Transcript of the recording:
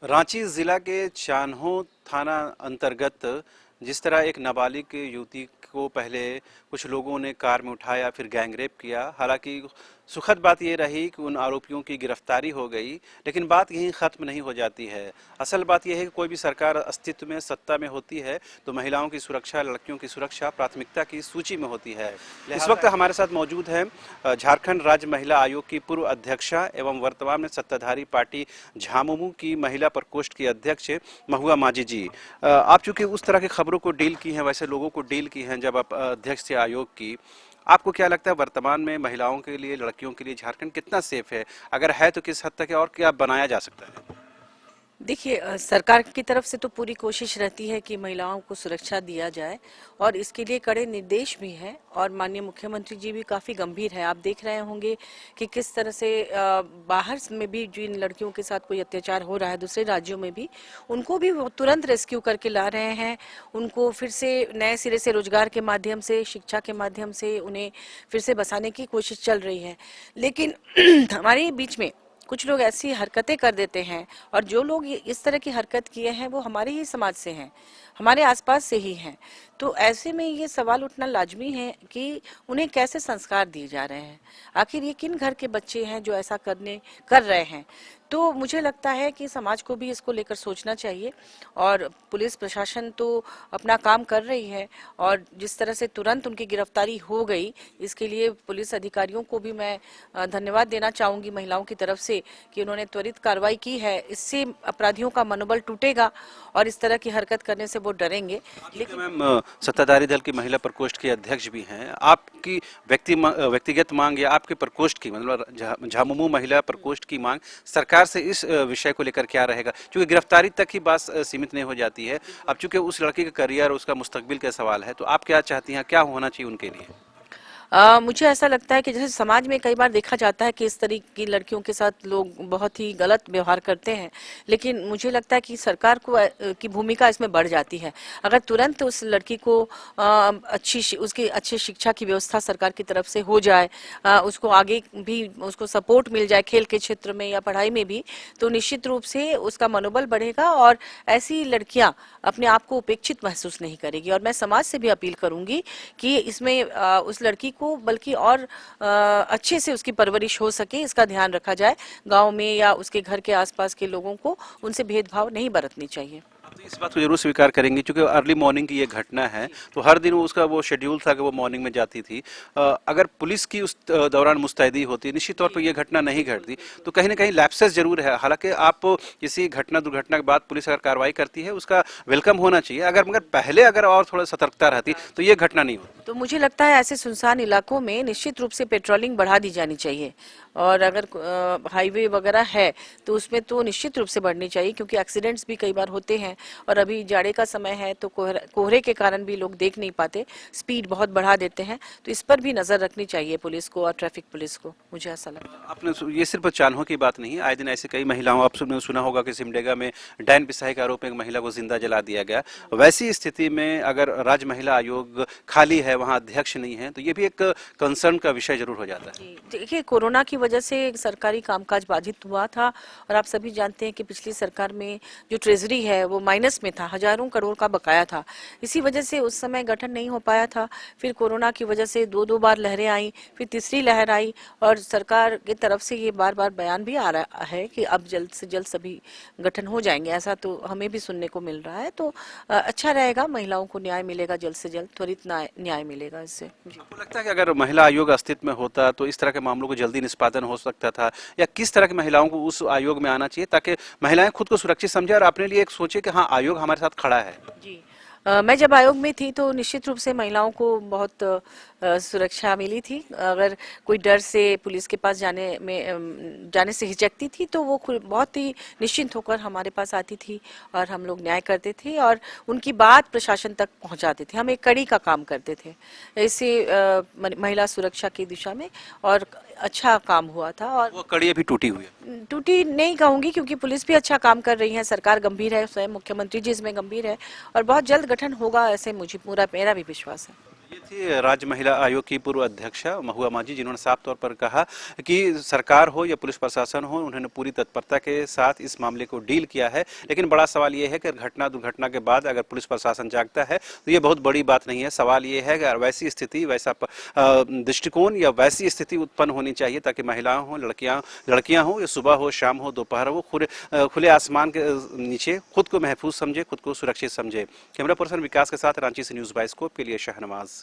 रांची जिला के चान्हो थाना अंतर्गत जिस तरह एक नाबालिग युवती को पहले कुछ लोगों ने कार में उठाया, फिर गैंगरेप किया। हालांकि सुखद बात यह रही कि उन आरोपियों की गिरफ्तारी हो गई, लेकिन बात यहीं ख़त्म नहीं हो जाती है। असल बात यह है कि कोई भी सरकार अस्तित्व में, सत्ता में होती है तो महिलाओं की सुरक्षा, लड़कियों की सुरक्षा प्राथमिकता की सूची में होती है। इस वक्त हमारे साथ मौजूद है झारखंड राज्य महिला आयोग की पूर्व अध्यक्षा एवं वर्तमान में सत्ताधारी पार्टी झामुमो की महिला प्रकोष्ठ की अध्यक्ष महुआ माझी जी। आप चूंकि उस तरह की खबरों को डील की हैं, वैसे लोगों को डील की हैं जब आप अध्यक्ष थे आयोग की, आपको क्या लगता है वर्तमान में महिलाओं के लिए, लड़कियों के लिए झारखंड कितना सेफ है? अगर है तो किस हद तक है और क्या बनाया जा सकता है? देखिए, सरकार की तरफ से तो पूरी कोशिश रहती है कि महिलाओं को सुरक्षा दिया जाए और इसके लिए कड़े निर्देश भी हैं और माननीय मुख्यमंत्री जी भी काफ़ी गंभीर है। आप देख रहे होंगे कि किस तरह से बाहर में भी जिन लड़कियों के साथ कोई अत्याचार हो रहा है दूसरे राज्यों में भी, उनको भी वो तुरंत रेस्क्यू करके ला रहे हैं। उनको फिर से नए सिरे से रोजगार के माध्यम से, शिक्षा के माध्यम से उन्हें फिर से बसाने की कोशिश चल रही है। लेकिन हमारे बीच में कुछ लोग ऐसी हरकतें कर देते हैं और जो लोग इस तरह की हरकत किए हैं वो हमारे ही समाज से हैं, हमारे आसपास से ही हैं। तो ऐसे में ये सवाल उठना लाजमी है कि उन्हें कैसे संस्कार दिए जा रहे हैं, आखिर ये किन घर के बच्चे हैं जो ऐसा कर रहे हैं। तो मुझे लगता है कि समाज को भी इसको लेकर सोचना चाहिए और पुलिस प्रशासन तो अपना काम कर रही है और जिस तरह से तुरंत उनकी गिरफ्तारी हो गई, इसके लिए पुलिस अधिकारियों को भी मैं धन्यवाद देना चाहूंगी महिलाओं की तरफ से कि उन्होंने त्वरित कार्रवाई की है। इससे अपराधियों का मनोबल टूटेगा और इस तरह की हरकत करने से वो डरेंगे। लेकिन मैम, सत्ताधारी दल की महिला प्रकोष्ठ के अध्यक्ष भी हैं। आपकी व्यक्तिगत मांग या आपके प्रकोष्ठ की, मतलब झामुमो महिला प्रकोष्ठ की मांग सरकार से इस विषय को लेकर क्या रहेगा? क्योंकि गिरफ्तारी तक ही बात सीमित नहीं हो जाती है। अब चूंकि उस लड़की का करियर, उसका मुस्तकबिल का सवाल है, तो आप क्या चाहती हैं, क्या होना चाहिए उनके लिए? मुझे ऐसा लगता है कि जैसे समाज में कई बार देखा जाता है कि इस तरह की लड़कियों के साथ लोग बहुत ही गलत व्यवहार करते हैं, लेकिन मुझे लगता है कि सरकार को की भूमिका इसमें बढ़ जाती है। अगर तुरंत उस लड़की को उसकी अच्छी शिक्षा की व्यवस्था सरकार की तरफ से हो जाए, उसको आगे भी उसको सपोर्ट मिल जाए खेल के क्षेत्र में या पढ़ाई में भी, तो निश्चित रूप से उसका मनोबल बढ़ेगा और ऐसी लड़कियां अपने आप को उपेक्षित महसूस नहीं करेगी। और मैं समाज से भी अपील करूंगी कि इसमें उस लड़की को बल्कि और अच्छे से उसकी परवरिश हो सके, इसका ध्यान रखा जाए। गांव में या उसके घर के आसपास के लोगों को उनसे भेदभाव नहीं बरतनी चाहिए। आप तो इस बात को जरूर स्वीकार करेंगे, क्योंकि अर्ली मॉर्निंग की ये घटना है, तो हर दिन वो उसका वो शेड्यूल था कि वो मॉर्निंग में जाती थी। अगर पुलिस की उस दौरान मुस्तैदी होती, निश्चित तौर पर ये घटना नहीं घटती। तो कहीं ना कहीं लैप्सेस जरूर है। हालांकि आप किसी घटना, दुर्घटना के बाद पुलिस अगर कार्रवाई करती है, उसका वेलकम होना चाहिए। अगर मगर पहले अगर और थोड़ा सतर्कता रहती तो ये घटना नहीं होती। तो मुझे लगता है ऐसे सुनसान इलाकों में निश्चित रूप से पेट्रोलिंग बढ़ा दी जानी चाहिए और अगर हाईवे वगैरह है तो उसमें तो निश्चित रूप से बढ़नी चाहिए, क्योंकि एक्सीडेंट्स भी कई बार होते हैं और अभी जाड़े का समय है तो कोहरे के कारण भी लोग देख नहीं पाते, स्पीड बहुत बढ़ा देते हैं। तो इस पर भी नजर रखनी चाहिए पुलिस को और ट्रैफिक पुलिस को, मुझे ऐसा लगता है। आपने ये सिर्फ चान्हो की बात नहीं है, आए दिन ऐसे कई महिलाओं, आप सबने सुना होगा कि सिमडेगा में डैन पिसाई के आरोप में एक महिला को जिंदा जला दिया गया। वैसी स्थिति में अगर राज्य महिला आयोग खाली है, वहां अध्यक्ष नहीं है, तो ये भी एक कंसर्न का विषय जरूर हो जाता है। जी, देखिए, कोरोना की वजह से सरकारी कामकाज बाधित हुआ था और आप सभी जानते हैं कि पिछली सरकार में जो ट्रेजरी है वो माइनस में था, हजारों करोड़ का बकाया था। इसी वजह से उस समय गठन नहीं हो पाया था। फिर कोरोना की वजह से दो दो बार लहरें आई, फिर तीसरी लहर आई और सरकार की तरफ से ये बार बार बयान भी आ रहा है कि अब जल्द से जल्द सभी गठन हो जाएंगे। ऐसा तो हमें भी सुनने को मिल रहा है। तो अच्छा रहेगा, महिलाओं को न्याय मिलेगा, जल्द से जल्द त्वरित न्याय मिलेगा इससे। जी। आपको लगता है कि अगर महिला आयोग अस्तित्व में होता तो इस तरह के मामलों को जल्दी निष्पादन हो सकता था, या किस तरह की महिलाओं को उस आयोग में आना चाहिए ताकि महिलाएं खुद को सुरक्षित समझे और अपने लिए एक सोचे कि हाँ, आयोग हमारे साथ खड़ा है? जी, मैं जब आयोग में थी तो निश्चित रूप से महिलाओं को बहुत सुरक्षा मिली थी। अगर कोई डर से पुलिस के पास जाने से हिचकती थी तो वो बहुत ही निश्चिंत होकर हमारे पास आती थी और हम लोग न्याय करते थे और उनकी बात प्रशासन तक पहुंचाते थे। हम एक कड़ी का काम करते थे इससे महिला सुरक्षा की दिशा में, और अच्छा काम हुआ था। और वो कड़ी अभी टूटी हुई है। टूटी नहीं कहूंगी, क्योंकि पुलिस भी अच्छा काम कर रही है, सरकार गंभीर है, स्वयं मुख्यमंत्री जी इसमें गंभीर है और बहुत जल्द गठन होगा, ऐसे मुझे मेरा भी विश्वास है। ये थी राज्य महिला आयोग की पूर्व अध्यक्षा महुआ माझी, जिन्होंने साफ तौर पर कहा कि सरकार हो या पुलिस प्रशासन हो, उन्होंने पूरी तत्परता के साथ इस मामले को डील किया है। लेकिन बड़ा सवाल ये है कि घटना दुर्घटना के बाद अगर पुलिस प्रशासन जागता है तो ये बहुत बड़ी बात नहीं है। सवाल ये है कि अगर वैसी स्थिति, वैसा दृष्टिकोण या वैसी स्थिति उत्पन्न होनी चाहिए ताकि महिलाएं हों, लड़कियां हों, या सुबह हो, शाम हो, दोपहर हो, खुले आसमान के नीचे खुद को महफूज समझे, खुद को सुरक्षित समझे। कैमरा पर्सन विकास के साथ रांची से न्यूज़ 22 के लिए शहनवाज।